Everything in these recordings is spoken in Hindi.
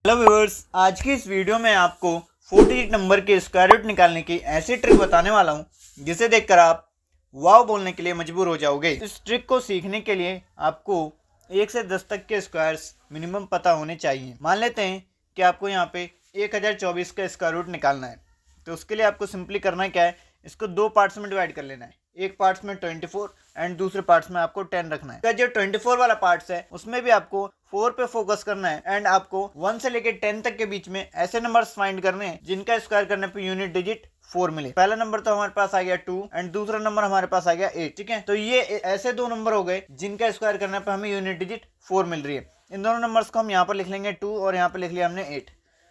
हेलो व्यूअर्स, आज की इस वीडियो में आपको 4 डिजिट नंबर के स्क्वायर रूट निकालने की ऐसी ट्रिक बताने वाला हूं जिसे देखकर आप वाव बोलने के लिए मजबूर हो जाओगे। इस ट्रिक को सीखने के लिए आपको 1 से 10 तक के स्क्वायर्स मिनिमम पता होने चाहिए। मान लेते हैं कि आपको यहाँ पे 1024 का स्क्वायर रूट निकालना है, तो उसके लिए आपको सिंपली करना क्या है, इसको 2 पार्ट्स में डिवाइड कर लेना है। एक पार्ट्स में 24 एंड दूसरे पार्ट्स में आपको 10 रखना है। जो 24 वाला पार्ट्स है उसमें भी आपको 4 पे फोकस करना है एंड आपको 1 से लेके 10 तक के बीच में ऐसे नंबर्स फाइंड करने हैं जिनका स्क्वायर करने पे यूनिट डिजिट 4 मिले। पहला नंबर तो हमारे पास आ गया 2 एंड दूसरा नंबर हमारे पास आ गया 8। ठीक है, तो ये ऐसे दो नंबर हो गए जिनका स्क्वायर करने पे हमें यूनिट डिजिट 4 मिल रही है। इन दोनों नंबर्स को हम यहाँ पर लिख लेंगे 2 और यहाँ पे लिख लिया हमने 8।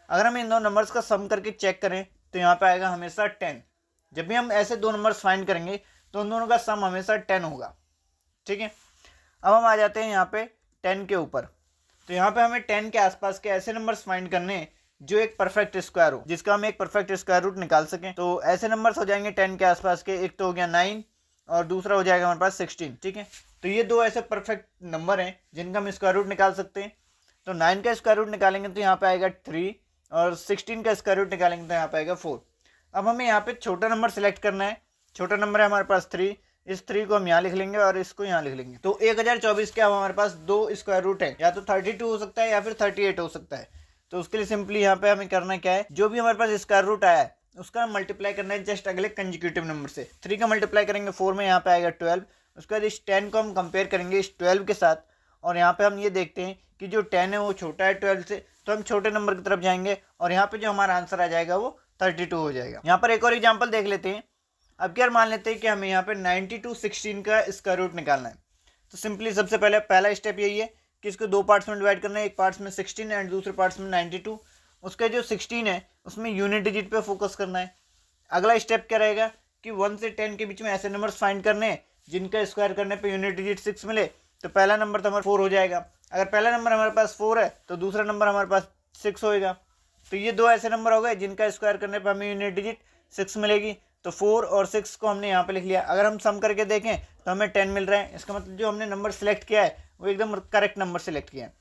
अगर हम इन दोनों नंबर्स का सम करके चेक करें तो यहाँ पे आएगा हमेशा 10। जब भी हम ऐसे दो नंबर्स फाइंड करेंगे तो उन दोनों का सम हमेशा 10 होगा। ठीक है, अब हम आ जाते हैं यहाँ पे 10 के ऊपर। तो यहाँ पे हमें 10 के आसपास के ऐसे नंबर्स फाइंड करने हैं जो एक परफेक्ट स्क्वायर हो, जिसका हम एक परफेक्ट स्क्वायर रूट निकाल सकें। तो ऐसे नंबर्स हो जाएंगे 10 के आसपास के, एक तो हो गया 9 और दूसरा हो जाएगा हमारे पास 16। ठीक है, तो ये दो ऐसे परफेक्ट नंबर हैं जिनका हम स्क्वायर रूट निकाल सकते हैं। तो 9 का स्क्वायर रूट निकालेंगे तो यहाँ पे आएगा 3 और 16 का स्क्वायर रूट निकालेंगे तो यहाँ पे आएगा 4। अब हमें यहाँ पे छोटा नंबर सिलेक्ट करना है। छोटा नंबर है हमारे पास 3, इस 3 को हम यहाँ लिख लेंगे और इसको यहाँ लिख लेंगे। तो 1024 के अब हमारे पास दो स्क्वायर रूट है, या तो 32 हो सकता है या फिर 38 हो सकता है। तो उसके लिए सिंपली यहाँ पे हमें करना क्या है, जो भी हमारे पास स्क्वायर रूट आया है उसका मल्टीप्लाई करना है जस्ट अगले कंजिक्यूटिव नंबर से। 3 का मल्टीप्लाई करेंगे 4 में, यहाँ पे आएगा 12। उसके बाद इस 10 को हम कंपेयर करेंगे इस 12 के साथ और यहाँ पे हम ये देखते हैं कि जो 10 है वो छोटा है 12 से, तो हम छोटे नंबर की तरफ जाएंगे और यहाँ पे जो हमारा आंसर आ जाएगा वो 32 हो जाएगा। यहाँ पर एक और एग्जांपल देख लेते हैं। अब क्या मान लेते हैं कि हमें यहाँ पे 92 16 का स्क्वायर रूट निकालना है। तो सिंपली सबसे पहले पहला स्टेप यही है कि इसको दो पार्ट्स में डिवाइड करना है, एक पार्ट्स में 16 एंड दूसरे पार्ट्स में 92। उसका जो 16 है उसमें यूनिट डिजिट पे फोकस करना है। अगला स्टेप क्या रहेगा कि 1 से 10 के बीच में ऐसे नंबर्स फाइंड करने हैं जिनका स्क्वायर करने पर यूनिट डिजिट 6 मिले। तो पहला नंबर तो हमारा 4 हो जाएगा। अगर पहला नंबर हमारे पास 4 है तो दूसरा नंबर हमारे पास 6 होएगा। तो ये दो ऐसे नंबर हो गए जिनका स्क्वायर करने पर हमें यूनिट डिजिट 6 मिलेगी। तो 4 और 6 को हमने यहाँ पे लिख लिया। अगर हम सम करके देखें तो हमें 10 मिल रहा है। इसका मतलब जो हमने नंबर सेलेक्ट किया है वो एकदम करेक्ट नंबर सेलेक्ट किया है।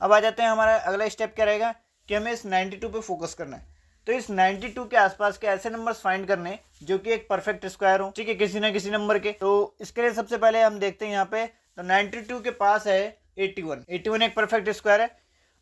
अब आ जाते हैं, हमारा अगला स्टेप क्या रहेगा कि हमें इस 92 पे फोकस करना है। तो इस 92 के आसपास के ऐसे नंबर्स फाइंड करने जो कि एक परफेक्ट स्क्वायर हो, ठीक है, किसी ना किसी नंबर के। तो इसके लिए सबसे पहले हम देखते हैं यहाँ पे, तो 92 के पास है 81 एक परफेक्ट स्क्वायर है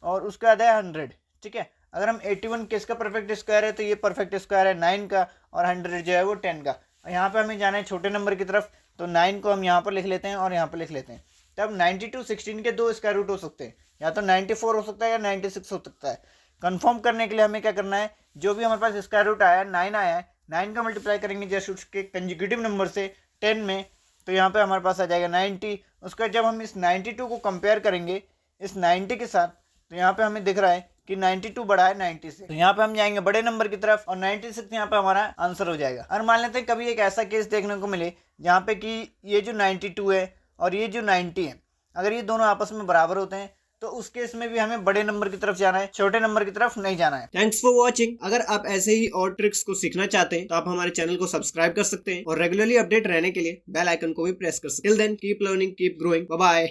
और उसके बाद है 100। ठीक है, अगर हम 81 किसका परफेक्ट स्क्वायर है तो ये परफेक्ट स्क्वायर है 9 का और 100 जो है वो 10 का। यहाँ पे हमें जाना है छोटे नंबर की तरफ, तो 9 को हम यहाँ पर लिख लेते हैं और यहाँ पर लिख लेते हैं। तब 92 16 के दो स्क्वायर रूट हो सकते हैं, या तो 94 हो सकता है या 96 हो सकता है। कंफर्म करने के लिए हमें क्या करना है, जो भी हमारे पास स्क्वायर रूट आया है 9 आया है, 9 का मल्टीप्लाई करेंगे जैसे उसके कंजिक्यूटिव नंबर से 10 में, तो यहाँ पे हमारे पास आ जाएगा 90। उसका जब हम इस 92 को कंपेयर करेंगे इस 90 के साथ, तो यहाँ पे हमें दिख रहा है कि 92 बड़ा है 90 से, तो यहाँ पे हम जाएंगे बड़े नंबर की तरफ और 96 यहाँ पे हमारा आंसर हो जाएगा। और मान लेते हैं कभी एक ऐसा केस देखने को मिले जहाँ पे कि ये जो 92 है और ये जो 90 है, अगर ये दोनों आपस में बराबर होते हैं तो उस केस में भी हमें बड़े नंबर की तरफ जाना है, छोटे नंबर की तरफ नहीं जाना है। Thanks for watching. अगर आप ऐसे ही और ट्रिक्स को सीखना चाहते हैं तो आप हमारे चैनल को सब्सक्राइब कर सकते हैं और रेगुलरली अपडेट रहने के लिए बेल आइकन को भी प्रेस कर सकते हैं। Till then keep learning, keep growing, bye bye.